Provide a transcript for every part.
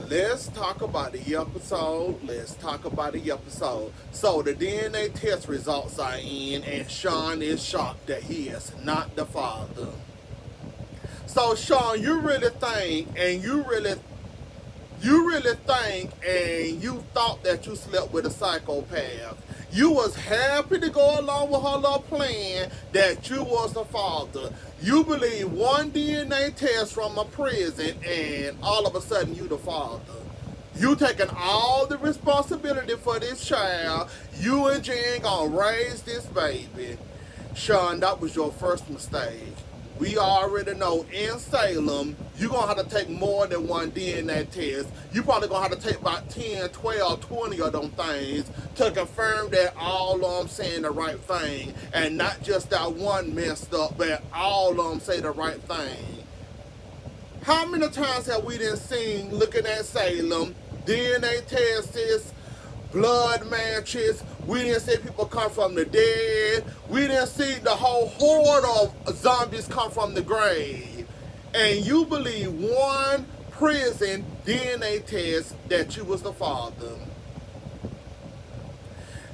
Let's talk about the episode. Let's talk about the episode. So the DNA test results are in, and Sean is shocked that he is not the father. So Sean, you really think and you thought that you slept with a psychopath. You was happy to go along with her little plan that you was the father. You believe one DNA test from a prison and all of a sudden you the father. You taking all the responsibility for this child. You and Jen gonna raise this baby. Sean, that was your first mistake. We already know in Salem, you're going to have to take more than one DNA test. You probably going to have to take about 10, 12, 20 of them things to confirm that all of them saying the right thing. And not just that one messed up, but all of them say the right thing. How many times have we done seen, looking at Salem, DNA tests, blood matches? We didn't see people come from the dead. We didn't see the whole horde of zombies come from the grave. And you believe one prison DNA test that you was the father.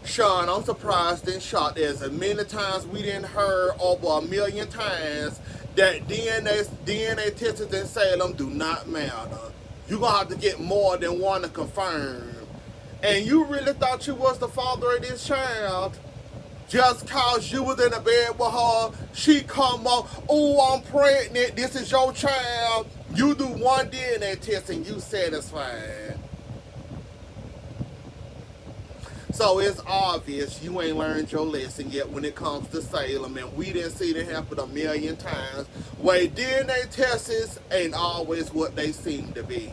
Sean, I'm surprised and shocked. There's as many times we didn't heard over 1,000,000 times that DNA tests in Salem do not matter. You're going to have to get more than one to confirm. And you really thought you was the father of this child? Just cause you was in the bed with her, she come up, oh, I'm pregnant, this is your child. You do one DNA test and you satisfied. So it's obvious you ain't learned your lesson yet when it comes to Salem, and we didn't see it happen 1,000,000 times. Where DNA tests ain't always what they seem to be.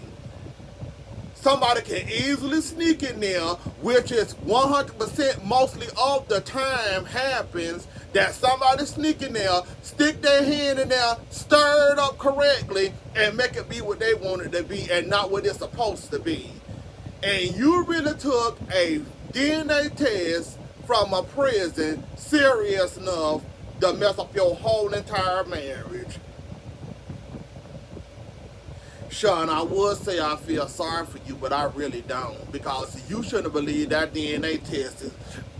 Somebody can easily sneak in there, which is 100% mostly of the time happens, that somebody sneak in there, stick their hand in there, stir it up correctly, and make it be what they want it to be and not what it's supposed to be. And you really took a DNA test from a prison serious enough to mess up your whole entire marriage. Sean, I would say I feel sorry for you, but I really don't, because you shouldn't have believed that DNA test.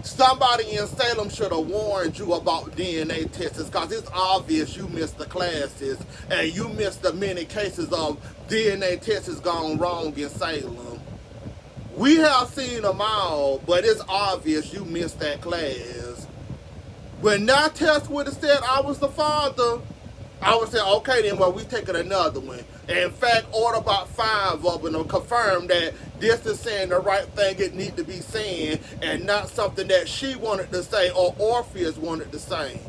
Somebody in Salem should have warned you about DNA tests, because it's obvious you missed the classes and you missed the many cases of DNA tests gone wrong in Salem. We have seen them all, but it's obvious you missed that class. When that test would have said I was the father, I would say, okay then, well, we taking another one. In fact, order about 5 of them to confirm that this is saying the right thing it need to be saying and not something that she wanted to say or Orpheus wanted to say.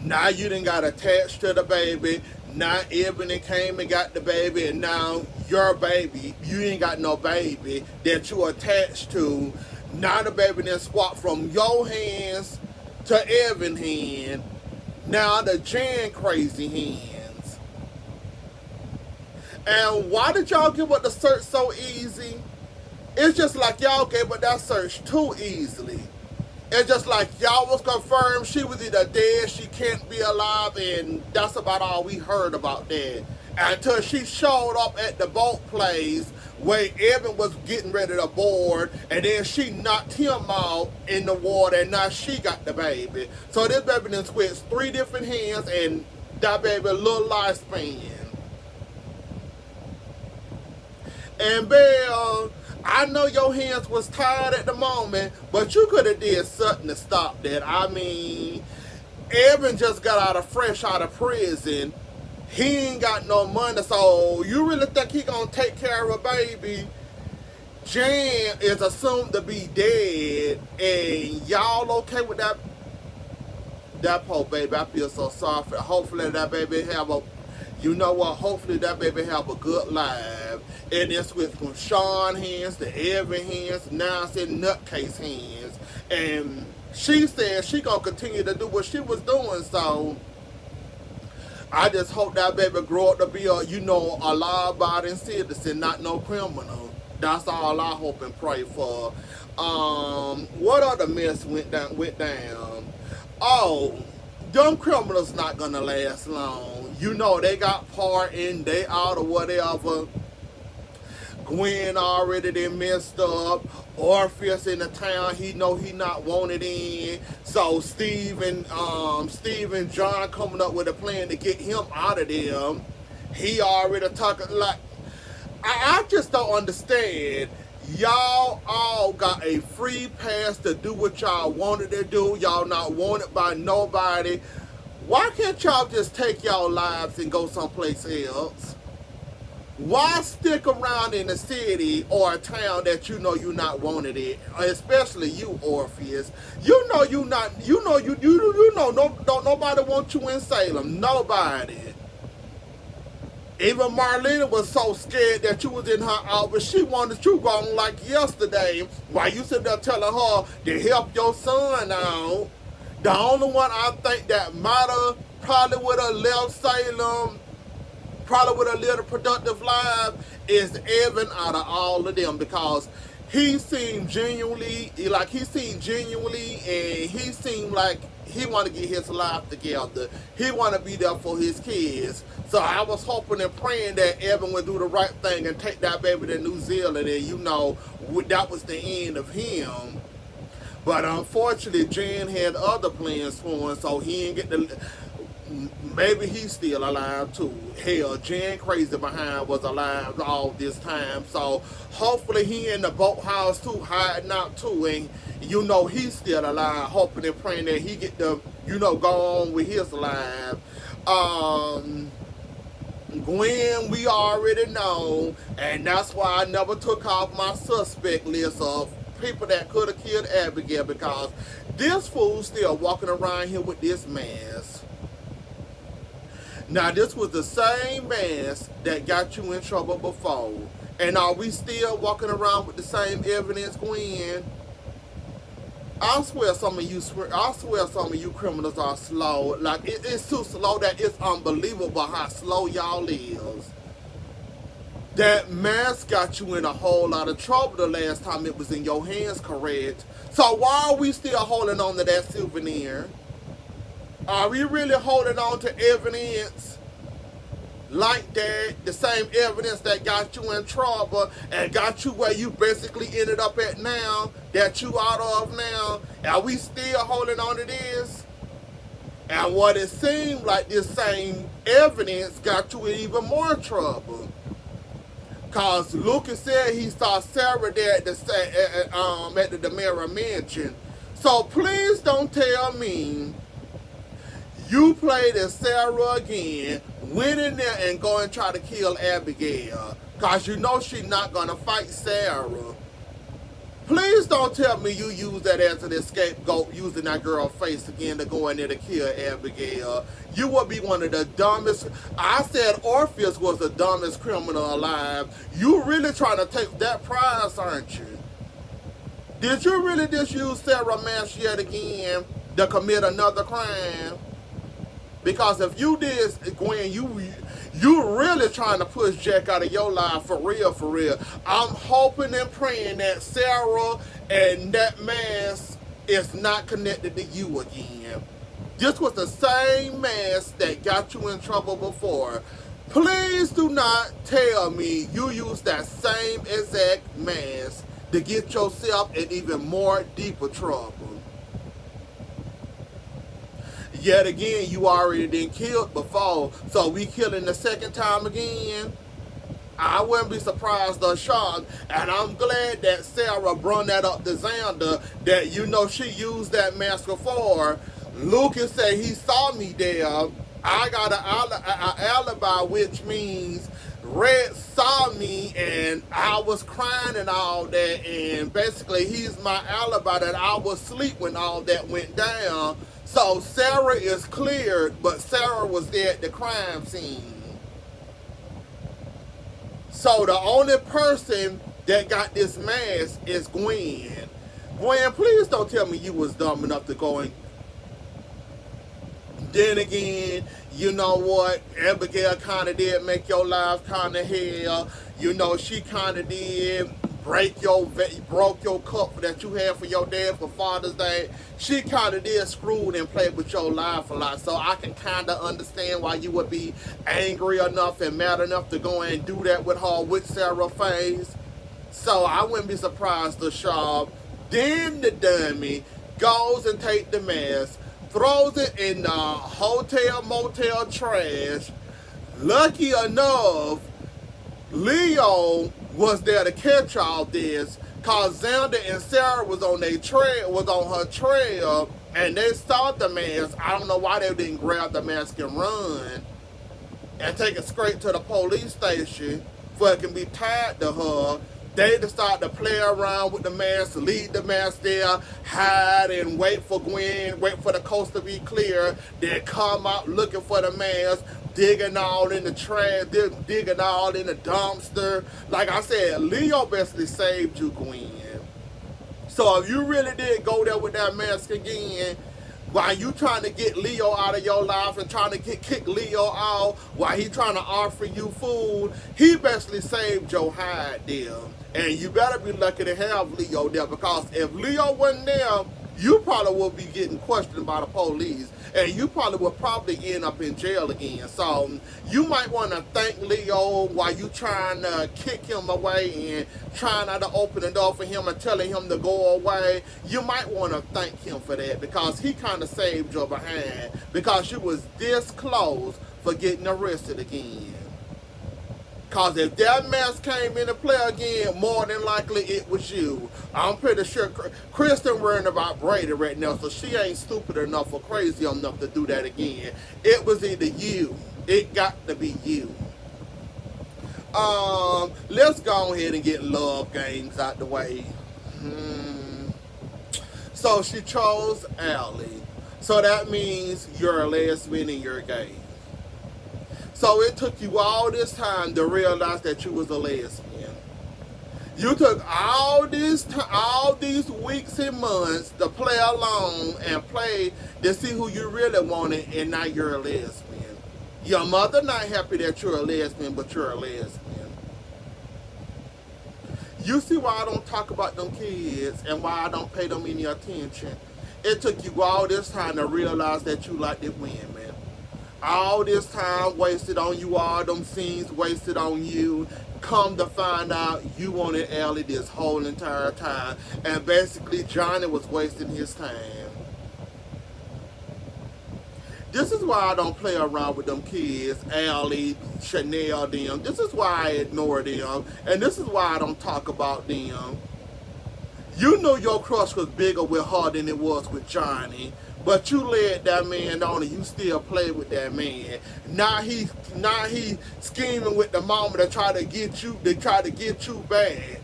Now you done got attached to the baby. Now Ebony came and got the baby, and now your baby, you ain't got no baby that you attached to. Now the baby then swapped from your hands to Evan's hand. Now the Jan crazy hands. And why did y'all give up the search so easy? It's just like y'all gave up that search too easily. It's just like y'all was confirmed she was either dead, she can't be alive, and that's about all we heard about that. Until she showed up at the boat place where Evan was getting ready to board, and then she knocked him out in the water, and now she got the baby. So this baby then switched 3 different hands, and that baby a little lifespan. And Bill, I know your hands was tired at the moment, but you could have did something to stop that. I mean, Evan just got fresh out of prison. He ain't got no money, so you really think he gonna take care of a baby? Jan is assumed to be dead, and y'all okay with that? That poor baby, I feel so sorry for. Hopefully that baby have a, you know what? Hopefully that baby have a good life. And then switch from Sean hands to Evan hands. Now it's in Nutcase hands. And she said she gonna continue to do what she was doing. So I just hope that baby grow up to be a, you know, a law-abiding citizen, not no criminal. That's all I hope and pray for. What other mess went down? Oh, them criminals not gonna last long. You know, they got part in, they out or whatever. Gwen already done messed up. Orpheus in the town, he know he not wanted in. So Steve and John coming up with a plan to get him out of there. He already talking like, I just don't understand. Y'all all got a free pass to do what y'all wanted to do. Y'all not wanted by nobody. Why can't y'all just take y'all lives and go someplace else? Why stick around in a city or a town that you know you're not wanted in? Especially you, Orpheus. You know you not. You know no, don't nobody want you in Salem. Nobody. Even Marlena was so scared that you was in her office. She wanted you gone like yesterday. While you sitting there telling her to help your son out. The only one I think that might have probably would have left Salem, probably would have lived a productive life, is Evan out of all of them, because he seemed genuinely, and he seemed like he want to get his life together. He want to be there for his kids. So I was hoping and praying that Evan would do the right thing and take that baby to New Zealand, and that was the end of him. But unfortunately, Jan had other plans for him, so he didn't get to. Maybe he's still alive too. Hell, Jan Crazy Behind was alive all this time. So hopefully he in the boathouse too, hiding out too. And he's still alive, hoping and praying that he get to, go on with his life. Gwen, we already know. And that's why I never took off my suspect list of people that could have killed Abigail, because this fool's still walking around here with this mask. Now, this was the same mask that got you in trouble before. And are we still walking around with the same evidence, Gwen? I swear some of you criminals are slow. Like, it's too slow that it's unbelievable how slow y'all is. That mask got you in a whole lot of trouble the last time it was in your hands, correct? So why are we still holding on to that souvenir? Are we really holding on to evidence like that? The same evidence that got you in trouble and got you where you basically ended up at now, that you out of now? Are we still holding on to this? And what it seemed like, this same evidence got you in even more trouble. Because Lucas said he saw Sarah there at the DeMera Mansion. So please don't tell me you played as Sarah again, went in there and go and try to kill Abigail. Because she's not going to fight Sarah. Please don't tell me you use that as an scapegoat, using that girl's face again to go in there to kill Abigail. You would be one of the dumbest. I said Orpheus was the dumbest criminal alive. You really trying to take that prize, aren't you? Did you really just use Sarah Mash yet again to commit another crime? Because if you did, Gwen, you really trying to push Jack out of your life for real, for real. I'm hoping and praying that Sarah and that mask is not connected to you again. This was the same mask that got you in trouble before. Please do not tell me you used that same exact mask to get yourself in even more deeper trouble. Yet again, you already been killed before, so we killing the second time again? I wouldn't be surprised or shocked, and I'm glad that Sarah brought that up to Xander, that she used that mask before. Lucas said he saw me there. I got an alibi, which means Red saw me and I was crying and all that, and basically he's my alibi that I was asleep when all that went down. So Sarah is cleared, but Sarah was there at the crime scene. So the only person that got this mask is Gwen. Gwen, please don't tell me you was dumb enough to go and... Then again, you know what? Abigail kind of did make your life kind of hell. She kind of did broke your cup that you had for your dad for Father's Day. She kind of did screwed and played with your life a lot. So I can kind of understand why you would be angry enough and mad enough to go and do that with her with Sarah Faze. So I wouldn't be surprised to Shaw. Then the dummy goes and take the mask, throws it in the hotel motel trash. Lucky enough, Leo was there to catch all this, cause Xander and Sarah was on her trail, and they saw the mask. I don't know why they didn't grab the mask and run and take it straight to the police station for it can be tied to her. They decided to play around with the mask, leave the mask there, hide and wait for Gwen, wait for the coast to be clear, then come out looking for the mask, digging all in the trash, digging all in the dumpster. Like I said, Leo basically saved you, Gwen. So if you really did go there with that mask again, while you trying to get Leo out of your life and trying to kick Leo out while he trying to offer you food, he basically saved your hide there. And you better be lucky to have Leo there, because if Leo wasn't there, you probably would be getting questioned by the police, and you probably would end up in jail again. So you might want to thank Leo while you trying to kick him away and trying not to open the door for him and telling him to go away. You might want to thank him for that, because he kind of saved your behind, because you was this close for getting arrested again. Because if that mess came into play again, more than likely it was you. I'm pretty sure Kristen worrying about Brady right now, so she ain't stupid enough or crazy enough to do that again. It was either you. It got to be you. Let's go ahead and get love games out the way. So she chose Allie. So that means you're a lesbian and you're gay. So it took you all this time to realize that you was a lesbian. You took all these weeks and months to play along and play to see who you really wanted, and now you're a lesbian. Your mother not happy that you're a lesbian, but you're a lesbian. You see why I don't talk about them kids and why I don't pay them any attention? It took you all this time to realize that you like the women. All this time wasted on you, all them scenes wasted on you. Come to find out you wanted Allie this whole entire time. And basically Johnny was wasting his time. This is why I don't play around with them kids, Allie, Chanel, them. This is why I ignore them. And this is why I don't talk about them. You knew your crush was bigger with her than it was with Johnny. But you led that man on and you still play with that man. Now he scheming with the mama to try to get you back.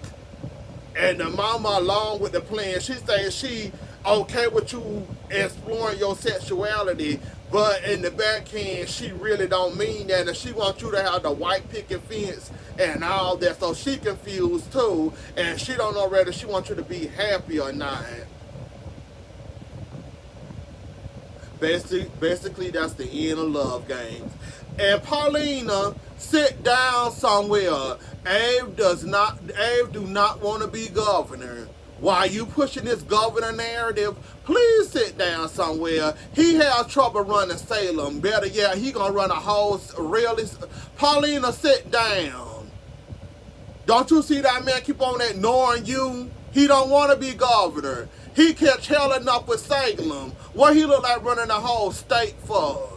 And the mama along with the plan, she says she okay with you exploring your sexuality, but in the backhand she really don't mean that, and she wants you to have the white picket fence and all that. So she confused too, and she don't know whether she wants you to be happy or not. Basically, that's the end of love games. And Paulina, sit down somewhere. Abe do not want to be governor. Why you pushing this governor narrative? Please sit down somewhere. He has trouble running Salem. Better yet, he gonna run a whole really. Paulina, sit down. Don't you see that man keep on ignoring you? He don't want to be governor. He catch hell enough with Salem. What he look like running the whole state for?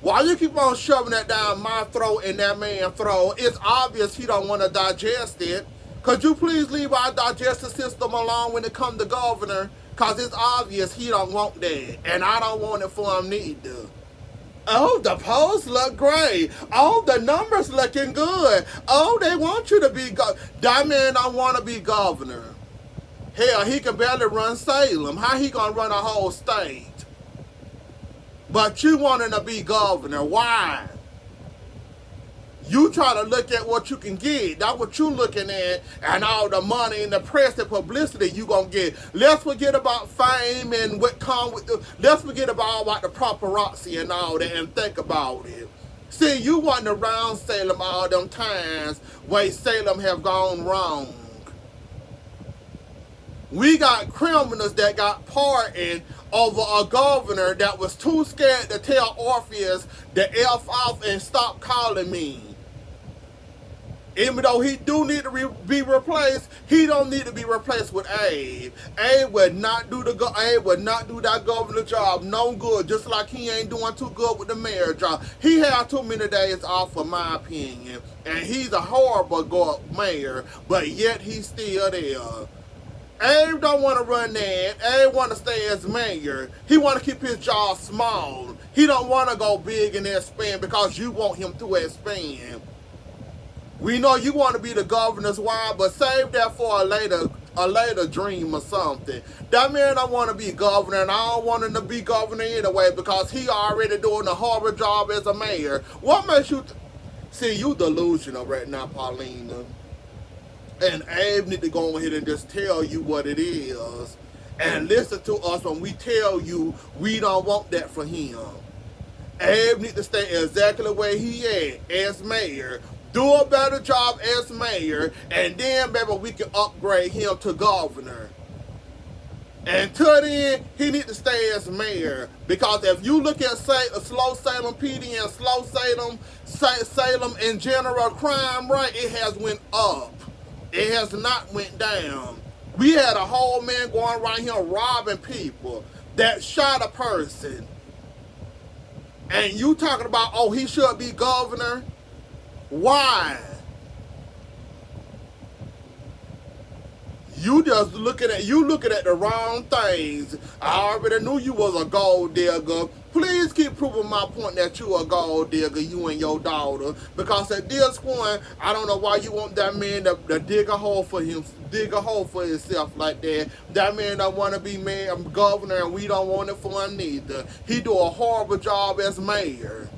Why you keep on shoving that down my throat and that man's throat? It's obvious he don't want to digest it. Could you please leave our digestive system alone when it comes to governor? Because it's obvious he don't want that. And I don't want it for him neither. Oh, the polls look great. Oh, the numbers looking good. Oh, they want you to be governor. That man don't want to be governor. Hell, he can barely run Salem. How he gonna run a whole state? But you want him to be governor. Why? You try to look at what you can get. That's what you looking at, and all the money and the press and publicity you gonna get. Let's forget about fame and what come with the. Let's forget about the paparazzi and all that, and think about it. See, you wasn't around Salem all them times where Salem have gone wrong. We got criminals that got pardoned over a governor that was too scared to tell Orpheus to F off and stop calling me. Even though he do need to be replaced, he don't need to be replaced with Abe. Abe would not do that governor job no good, just like he ain't doing too good with the mayor job. He had too many days off, in my opinion, and he's a horrible mayor, but yet he's still there. Abe don't want to run that. Abe want to stay as mayor. He want to keep his job small. He don't want to go big and expand because you want him to expand. We know you want to be the governor's wife, but save that for a later dream or something. That man don't want to be governor, and I don't want him to be governor anyway because he already doing a horrible job as a mayor. What makes you... See, you delusional right now, Paulina. And Abe need to go ahead and just tell you what it is. And listen to us when we tell you we don't want that for him. Abe need to stay exactly where he at as mayor. Do a better job as mayor, and then, baby, we can upgrade him to governor. Until then, he need to stay as mayor. Because if you look at Slow Salem PD and Slow Salem in general crime rate, it has went up. It has not went down. We had a whole man going around here robbing people that shot a person. And you talking about, oh, he should be governor? Why? You just looking at the wrong things. I already knew you was a gold digger. Please keep proving my point that you a gold digger, you and your daughter. Because at this point, I don't know why you want that man to dig a hole for himself like that. That man don't want to be governor, and we don't want it for him neither. He do a horrible job as mayor.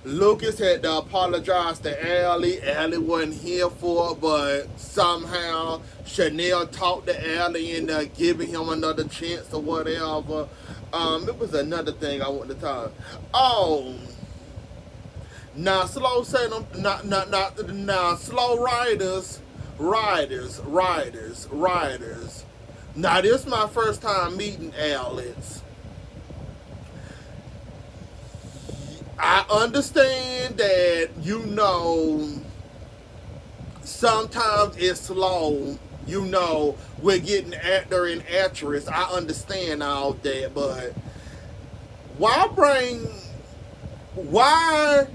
Lucas had to apologize to Allie. Allie wasn't here for it, but somehow Chanel talked to Allie into giving him another chance or whatever. It was another thing I wanted to talk. Oh, now slow Salem, now slow riders. Now this is my first time meeting Alex. I understand that, sometimes it's slow, we're getting actor and actress. I understand all that, but why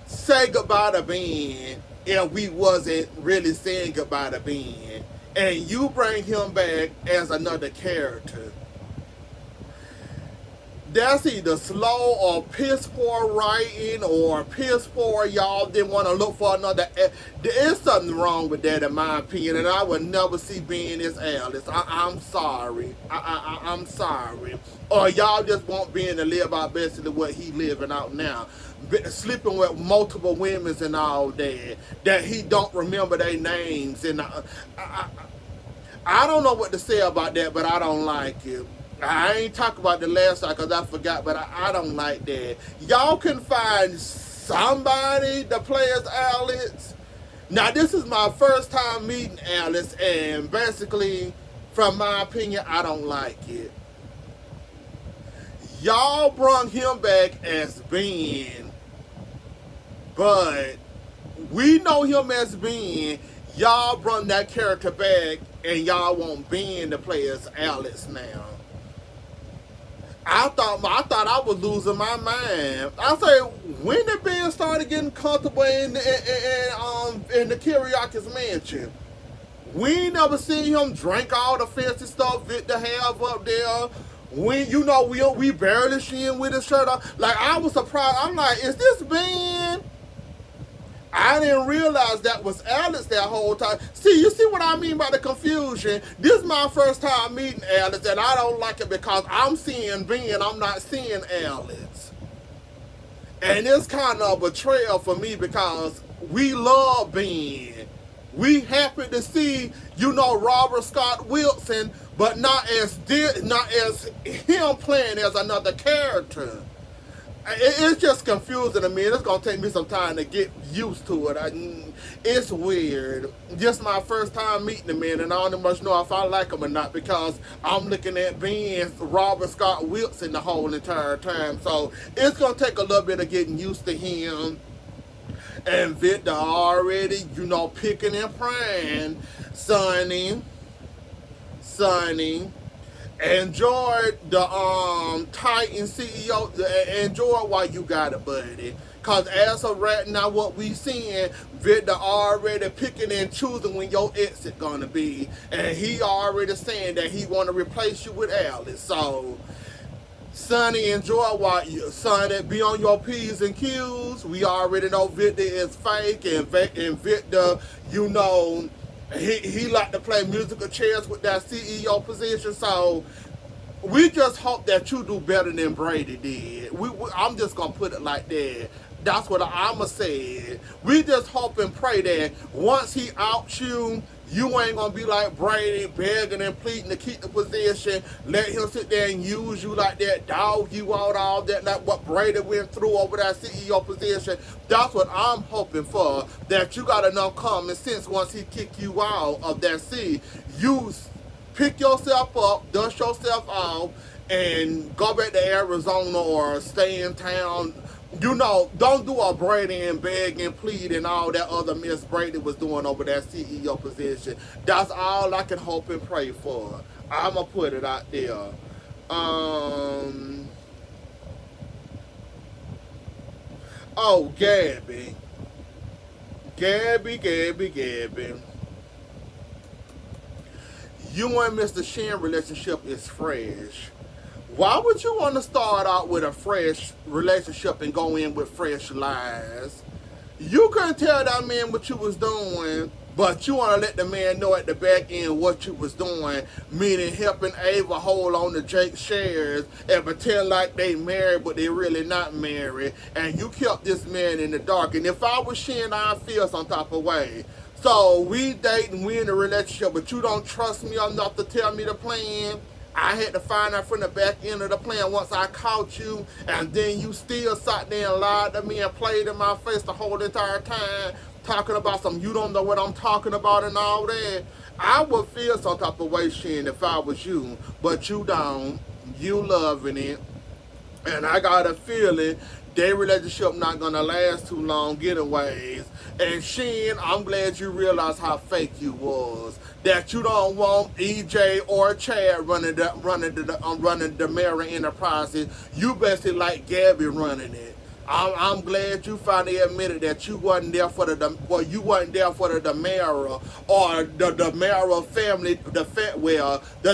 say goodbye to Ben if we wasn't really saying goodbye to Ben? And you bring him back as another character. That's either slow or piss poor writing or piss poor y'all didn't want to look for another. There is something wrong with that in my opinion, and I would never see Ben as Alice. I'm sorry. I'm sorry. Or y'all just want Ben to live out basically what he living out now. Sleeping with multiple women and all that he don't remember their names. And I don't know what to say about that, but I don't like it. I ain't talking about the last time because I forgot, but I don't like that. Y'all can find somebody to play as Alex. Now, this is my first time meeting Alex, and basically, from my opinion, I don't like it. Y'all brung him back as Ben, but we know him as Ben. Y'all brung that character back, and y'all want Ben to play as Alex now. I thought I was losing my mind. I say, when did Ben started getting comfortable in the Kiriakis mansion? We ain't never seen him drink all the fancy stuff Victor have up there. We barely see him with his shirt off. Like, I was surprised. I'm like, is this Ben? I didn't realize that was Alex that whole time. You see what I mean by the confusion? This is my first time meeting Alex, and I don't like it because I'm seeing Ben, I'm not seeing Alex. And it's kind of a betrayal for me because we love Ben. We happy to see, Robert Scott Wilson but not as him playing as another character. It's just confusing to me. It's gonna take me some time to get used to it. It's weird. Just my first time meeting the man, and I don't much know if I like him or not because I'm looking at being Robert Scott Wilson the whole entire time. So it's gonna take a little bit of getting used to him. And Victor already, picking and praying, Sonny. Enjoy the Titan CEO. Enjoy while you got it, buddy. Cause as of right now, what we seeing, Victor already picking and choosing when your exit gonna be, and he already saying that he want to replace you with Alice. So, Sonny, enjoy while Sonny, be on your P's and Q's. We already know Victor is fake, and Victor, he like to play musical chairs with that CEO position. So we just hope that you do better than Brady did. I'm just gonna put it like that. That's what I'ma say. We just hope and pray that once he outs you, you ain't gonna be like Brady, begging and pleading to keep the position. Let him sit there and use you like that, dog you out, all that, like what Brady went through over that CEO position. That's what I'm hoping for. That you got enough common sense once he kick you out of that seat. You pick yourself up, dust yourself off, and go back to Arizona or stay in town. Don't do a Brady and beg and plead and all that other Miss Brady was doing over that CEO position. That's all I can hope and pray for. I'ma put it out there. Oh, Gabby. You and Mr. Shin relationship is fresh. Why would you want to start out with a fresh relationship and go in with fresh lies? You couldn't tell that man what you was doing, but you want to let the man know at the back end what you was doing, meaning helping Ava hold on to Jake's shares and pretend like they married, but they really not married, and you kept this man in the dark. And if I was Shin, I'd feel some type of way. So we dating, we in a relationship, but you don't trust me enough to tell me the plan. I had to find out from the back end of the plan once I caught you, and then you still sat there and lied to me and played in my face the whole entire time, talking about some you don't know what I'm talking about and all that. I would feel some type of way, Shin, if I was you, but you don't. You loving it, and I got a feeling their relationship not gonna last too long anyways. And Shin, I'm glad you realized how fake you was. That you don't want EJ or Chad running the Mara Enterprises. You basically like Gabby running it. I'm glad you finally admitted that you wasn't there for the Demara or the Demara family, the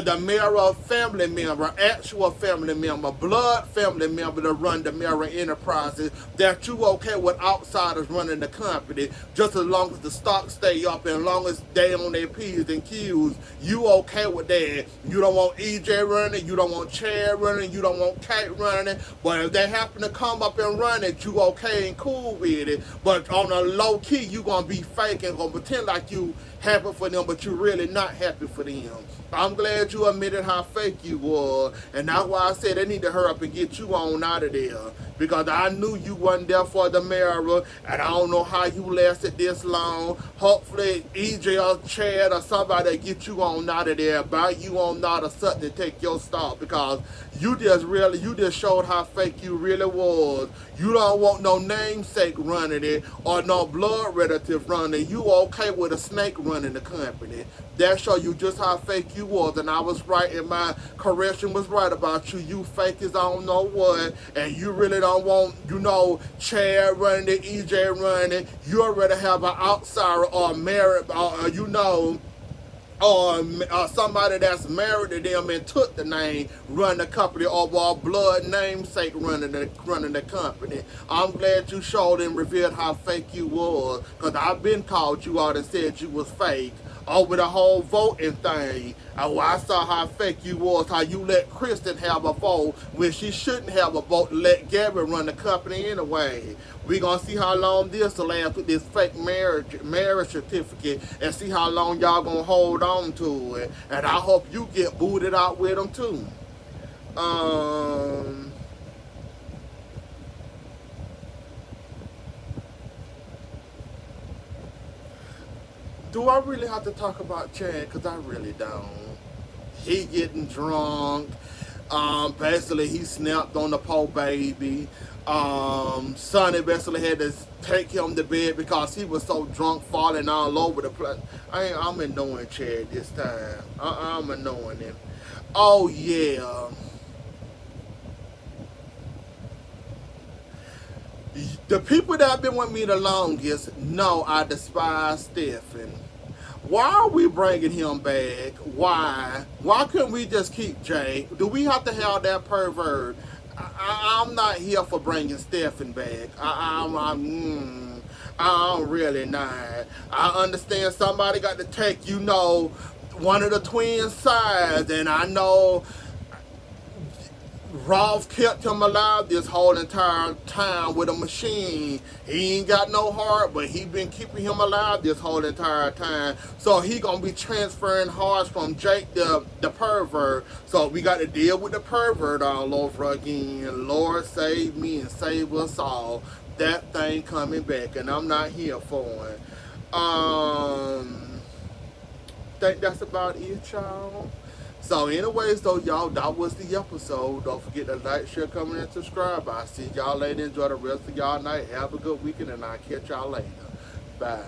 Demara family member, actual family member, blood family member to run the Demara Enterprises. That you okay with outsiders running the company, just as long as the stock stay up and as long as they on their P's and Q's. You okay with that? You don't want EJ running, you don't want Chad running, you don't want Kate running. But if they happen to come up and run it, you okay and cool with it, but on a low key you gonna be fake and gonna pretend like you happy for them, but you really not happy for them. I'm glad you admitted how fake you were, and that's why I said they need to hurry up and get you on out of there, because I knew you wasn't there for the mirror, and I don't know how you lasted this long. Hopefully EJ or Chad or somebody get you on out of there, buy you on out of something to take your stop, because you just showed how fake you really was. You don't want no namesake running it or no blood relative running it. You okay with a snake running the company. That show you just how fake you was, and I was right, and my correction was right about you. You fake as I don't know what, and you really don't want, Chad running it, EJ running it. You already have an outsider or married, or somebody that's married to them and took the name, run the company, or a blood namesake running the company. I'm glad you showed and revealed how fake you was, because I've been called you out and said you was fake over the whole voting thing. I saw how fake you was, how you let Kristen have a vote when she shouldn't have a vote to let Gabby run the company anyway. We gonna see how long this will last with this fake marriage certificate and see how long y'all gonna hold on to it. And I hope you get booted out with them too. Do I really have to talk about Chad? Because I really don't. He getting drunk. Basically, he snapped on the poor baby. Sonny basically had to take him to bed because he was so drunk, falling all over the place. I'm annoying Chad this time. I'm annoying him. Oh, yeah. The people that have been with me the longest know I despise Stephen. Why are we bringing him back? Why? Why couldn't we just keep Jake? Do we have to have that pervert? I'm not here for bringing Stephen back. I'm really not. I understand somebody got to take, one of the twin sides, and I know Ross kept him alive this whole entire time with a machine. He ain't got no heart, but he been keeping him alive this whole entire time. So he gonna be transferring hearts from Jake the pervert. So we got to deal with the pervert all over again. Lord save me and save us all. That thing coming back, and I'm not here for it. Think that's about it, y'all. So anyways, though, y'all, that was the episode. Don't forget to like, share, comment, and subscribe. I'll see y'all later. Enjoy the rest of y'all night. Have a good weekend, and I'll catch y'all later. Bye.